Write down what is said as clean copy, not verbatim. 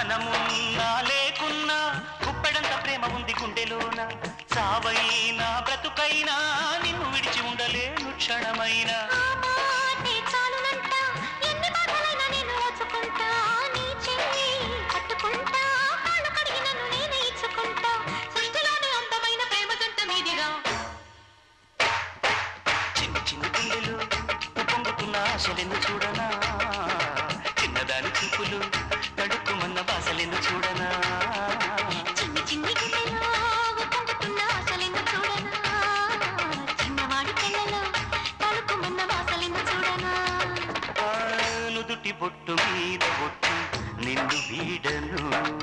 ధనమున్నా లేకున్నా గుప్పెడంత ప్రేమ ఉంది గుండెలోన సావైనా బ్రతుకైనా నిన్ను విడిచి ఉండలేను క్షణమైనా ఆశలెందు చూడనా చిన్నదాని చూపులు నడుక్కుమన్న బాసలెందు చూడనా చిన్ని చిన్ని పొంగుతున్న ఆశలెందు చూడనా చిన్నవాడి కళ్ళలో తడుక్కుమన్న బాసలెందు చూడనా నుదుటి బొట్టు మీద బొట్టు నిన్ను వీడను